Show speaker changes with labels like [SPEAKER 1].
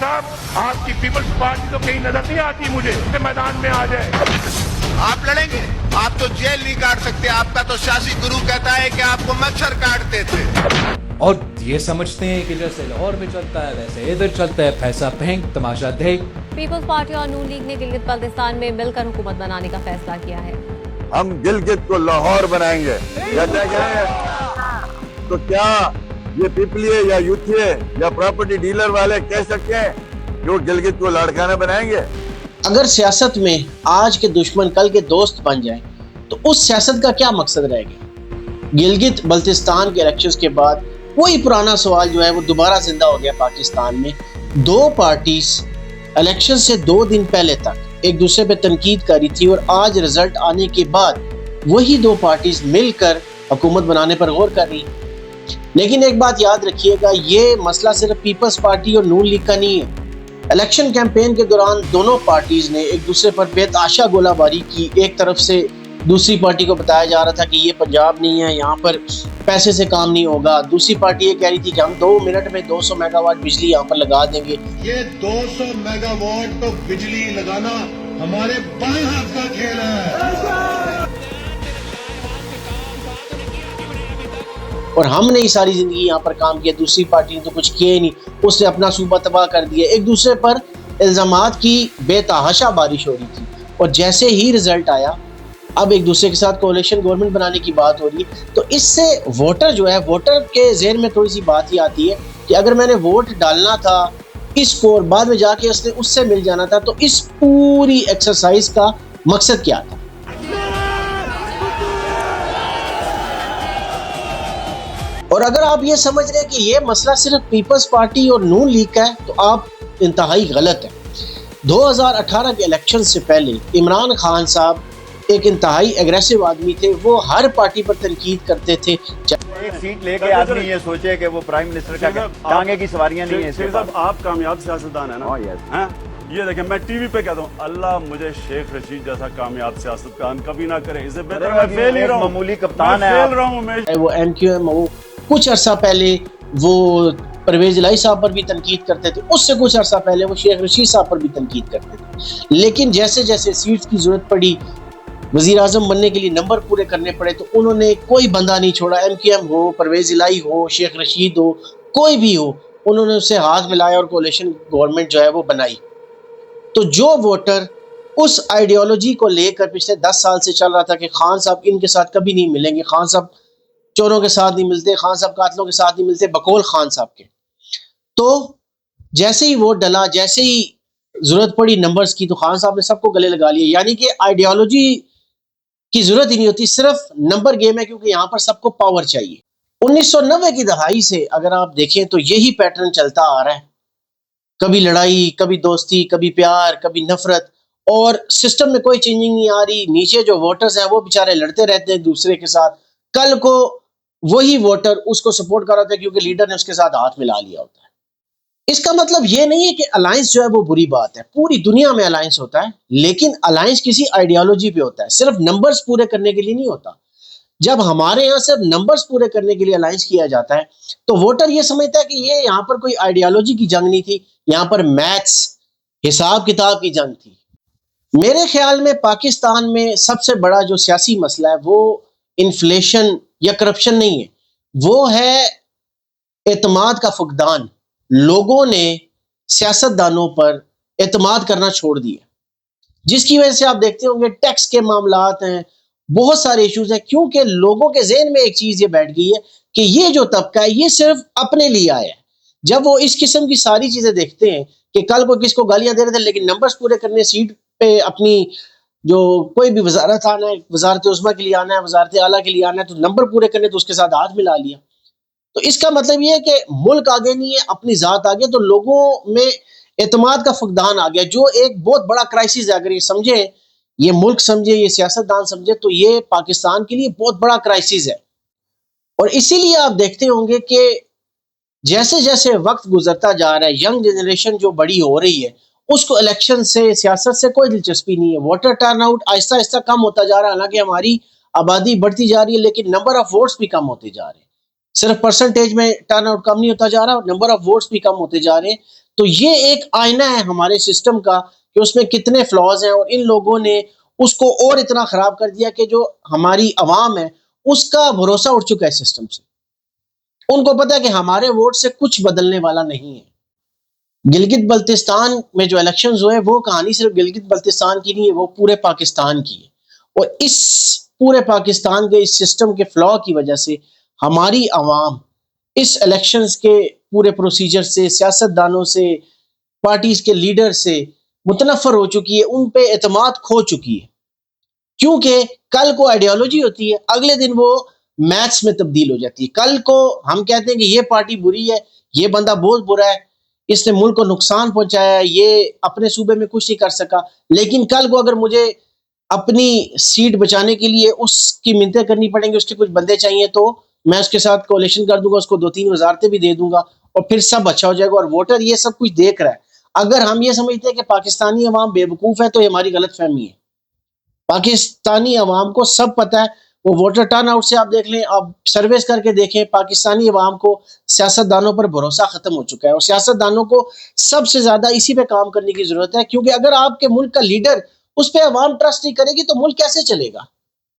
[SPEAKER 1] साहब आपकी peoples party तो कहीं नजर नहीं आती मुझे कि मैदान में आ जाए।
[SPEAKER 2] आप लड़ेंगे, आप तो जेल नहीं काट सकते। आपका तो शासी गुरु कहता है कि आपको मच्छर काटते थे।
[SPEAKER 3] और ये समझते हैं कि जैसे लाहौर में चलता है वैसे इधर चलता है, पैसा फेंक तमाशा देख।
[SPEAKER 4] पीपल्स पार्टी और नून लीग ने गिलगित बल्तिस्तान में मिलकर हुकूमत बनाने का फैसला किया है।
[SPEAKER 5] हम गिलगित को लाहौर बनाएंगे। कहते हैं तो क्या ये पिपलिए या यूथिए या प्रॉपर्टी डीलर वाले कह सकते हैं कि वो गिलगित को लाड़काना बनाएंगे?
[SPEAKER 6] अगर सियासत में आज के दुश्मन कल के दोस्त बन जाएं, तो उस सियासत का क्या मकसद रह गया? गिलगित बल्तिस्तान के इलेक्शंस के बाद वही पुराना सवाल जो है वो दोबारा जिंदा हो गया पाकिस्तान में। दो पार्टीज इलेक्शन से 2 दिन पहले तक एक दूसरे पे तनकीद करी थी और आज रिजल्ट आने के बाद वही दो पार्टीज मिलकर हुकूमत बनाने पर गौर कर रही। लेकिन एक बात याद रखिएगा, ये मसला सिर्फ पीपल्स पार्टी और नून लीग का नहीं है। इलेक्शन कैंपेन के दौरान दोनों पार्टीज ने एक दूसरे पर बेतहाशा गोलाबारी की। एक तरफ से दूसरी पार्टी को बताया जा रहा था कि ये पंजाब नहीं है, यहाँ पर पैसे से काम नहीं होगा। दूसरी पार्टी ये कह रही थी कि हम 2 मिनट में 200 मेगावाट बिजली यहाँ पर लगा देंगे।
[SPEAKER 7] ये 200 मेगावाट तो बिजली लगाना हमारे बाएं हाथ का खेल है।
[SPEAKER 6] और हमने ही सारी जिंदगी यहाँ पर काम किया, दूसरी पार्टी ने तो कुछ किया ही नहीं, उसने अपना सूबा तबाह कर दिया। एक दूसरे पर इल्जामात की बेतहाशा बारिश हो रही थी और जैसे ही रिजल्ट आया अब एक दूसरे के साथ कोalition गवर्नमेंट बनाने की बात हो रही है। तो इससे वोटर जो है, वोटर के ज़हन में थोड़ी सी बात ही आती है कि अगर मैंने वोट डालना था इसको और बाद में जाके उसने उससे मिल जाना था, तो इस पूरी एक्सरसाइज का मकसद क्या था? और अगर आप ये समझ रहे हैं कि ये मसला सिर्फ पीपल्स पार्टी और नून लीग का है, तो आप इंतहाई गलत है। 2018 के इलेक्शन से पहले इमरान खान साहब एक इंतहाई एग्रेसिव आदमी थे। वो हर पार्टी पर तनकीद करते थे।
[SPEAKER 8] एक सीट लेके आदमी ये सोचे कि वो प्राइम मिनिस्टर का टांगे की सवारियां नहीं है।
[SPEAKER 9] साहब आप कामयाब सियासतदान है ना? हैं? ये देखें, मैं टीवी पे कहता हूँ अल्लाह मुझे शेख रशीद जैसा कामयाब सियासतदान कभी ना करे। इससे बेहतर मैं फेल ही रहा हूँ,
[SPEAKER 8] मामूली कप्तान है।
[SPEAKER 9] फेल रहा हूँ मैं।
[SPEAKER 6] वो MQM वो कुछ अरसा पहले वो परवेज इलाही साहब पर भी तनकीद करते थे, उससे कुछ अरसा पहले वो शेख रशीद साहब पर भी तनकीद करते थे। लेकिन जैसे जैसे सीट्स की जरूरत पड़ी, वजीर आजम बनने के लिए नंबर पूरे करने पड़े, तो उन्होंने कोई बंदा नहीं छोड़ा। MQM हो, परवेज इलाही हो, शेख रशीद हो, कोई भी हो, उन्होंने उससे हाथ मिलाया और कोalition गवर्नमेंट जो है वो बनाई। तो जो वोटर उस आइडियोलॉजी को लेकर पिछले 10 साल से चल रहा था कि खान साहब इनके साथ कभी नहीं मिलेंगे, खान साहब चोरों के साथ नहीं मिलते, खान साहब कातलों के साथ नहीं मिलते, बकौल खान साहब के, तो जैसे ही वोट डला, जैसे ही जरूरत पड़ी नंबर्स की, तो खान साहब ने सबको गले लगा लिया। यानी कि आइडियोलॉजी की जरूरत ही नहीं होती, सिर्फ नंबर गेम है, क्योंकि यहाँ पर सबको पावर चाहिए। 1990 की दहाई से अगर आप देखें तो यही पैटर्न चलता आ रहा है। कभी लड़ाई, कभी दोस्ती, कभी प्यार, कभी नफरत, और सिस्टम में कोई चेंजिंग नहीं आ रही। नीचे जो वोटर्स हैं वो बेचारे लड़ते रहते हैं दूसरे के साथ। कल को वही वोटर उसको सपोर्ट कर रहा था क्योंकि लीडर ने उसके साथ हाथ मिला लिया होता है। इसका मतलब ये नहीं है कि अलायंस जो है वो बुरी बात है। पूरी दुनिया में अलायंस होता है, लेकिन अलायंस किसी आइडियोलॉजी पे होता है, सिर्फ नंबर्स पूरे करने के लिए नहीं होता। जब हमारे यहाँ सिर्फ नंबर्स पूरे करने के लिए अलायंस किया जाता है, तो वोटर ये समझता है कि ये यहाँ पर कोई आइडियोलॉजी की जंग नहीं थी, यहाँ पर मैथ्स, हिसाब किताब की जंग थी। मेरे ख्याल में पाकिस्तान में सबसे बड़ा जो सियासी मसला है वो इन्फ्लेशन या करप्शन नहीं है, वो है एतमाद का फुकदान। लोगों ने सियासतदानों पर एतमाद करना छोड़ दिया, जिसकी वजह से आप देखते होंगे टैक्स के मामलात हैं, बहुत सारे इश्यूज हैं, क्योंकि लोगों के ज़हन में एक चीज ये बैठ गई है कि ये जो तबका है ये सिर्फ अपने लिए आया है। जब वो इस किस्म की सारी चीजें देखते हैं कि कल को किसको गालियां दे रहे थे लेकिन नंबर्स पूरे करने, सीट पे अपनी जो कोई भी वजारत आना है, वजारत उस्मा के लिए आना है, वजारत आला के लिए आना है, तो नंबर पूरे करने तो उसके साथ हाथ मिला लिया। तो इसका मतलब ये है कि मुल्क आगे नहीं है, अपनी जात आगे। तो लोगों में एतमाद का फुकदान आ गया, जो एक बहुत बड़ा क्राइसिस है। अगर ये समझे, ये मुल्क समझे, ये सियासतदान समझे, तो ये पाकिस्तान के लिए बहुत बड़ा क्राइसिस है। और इसीलिए आप देखते होंगे कि जैसे जैसे वक्त गुजरता जा रहा है, यंग जनरेशन जो बड़ी हो रही है, उसको इलेक्शन से, सियासत से कोई दिलचस्पी नहीं है। वोटर टर्नआउट आहिस्ता आहिस्ता कम होता जा रहा है। हालांकि हमारी आबादी बढ़ती जा रही है, लेकिन नंबर ऑफ वोट्स भी कम होते जा रहे हैं। सिर्फ परसेंटेज में टर्नआउट कम नहीं होता जा रहा, नंबर ऑफ वोट्स भी कम होते जा रहे हैं। تو یہ ایک آئینہ ہے ہمارے سسٹم کا کہ اس میں کتنے فلاز ہیں، اور ان لوگوں نے اس کو اور اتنا خراب کر دیا کہ جو ہماری عوام ہے اس کا بھروسہ اٹھ چکا ہے سسٹم سے. ان کو پتا ہے کہ ہمارے ووٹ سے کچھ بدلنے والا نہیں ہے. گلگت بلتستان میں جو الیکشنز ہوئے وہ کہانی صرف گلگت بلتستان کی نہیں ہے، وہ پورے پاکستان کی ہے. اور اس پورے پاکستان کے اس سسٹم کے فلا کی وجہ سے ہماری عوام اس الیکشنز کے پورے پروسیجر سے، سیاست دانوں سے، پارٹیز کے لیڈر سے متنفر ہو چکی ہے، ان پہ اعتماد کھو چکی ہے. کیونکہ کل کو آئیڈیالوجی ہوتی ہے، اگلے دن وہ میتھس میں تبدیل ہو جاتی ہے. کل کو ہم کہتے ہیں کہ یہ پارٹی بری ہے، یہ بندہ بہت برا ہے، اس نے ملک کو نقصان پہنچایا ہے، یہ اپنے صوبے میں کچھ نہیں کر سکا. لیکن کل کو اگر مجھے اپنی سیٹ بچانے کے لیے اس کی منتیں کرنی پڑیں گی، اس کے کچھ بندے چاہیے، تو میں اس کے ساتھ کولیشن کر دوں گا، اس کو 2-3 وزارتیں بھی دے دوں گا، اور پھر سب اچھا ہو جائے گا. اور ووٹر یہ سب کچھ دیکھ رہا ہے. اگر ہم یہ سمجھتے ہیں کہ پاکستانی عوام بے وقوف ہے تو یہ ہماری غلط فہمی ہے. پاکستانی عوام کو سب پتہ ہے. وہ ووٹر ٹرن آؤٹ سے آپ دیکھ لیں، آپ سرویز کر کے دیکھیں، پاکستانی عوام کو سیاست دانوں پر بھروسہ ختم ہو چکا ہے. اور سیاست دانوں کو سب سے زیادہ اسی پہ کام کرنے کی ضرورت ہے، کیونکہ اگر آپ کے ملک کا لیڈر اس پہ عوام ٹرسٹ نہیں کرے گی تو ملک کیسے چلے گا؟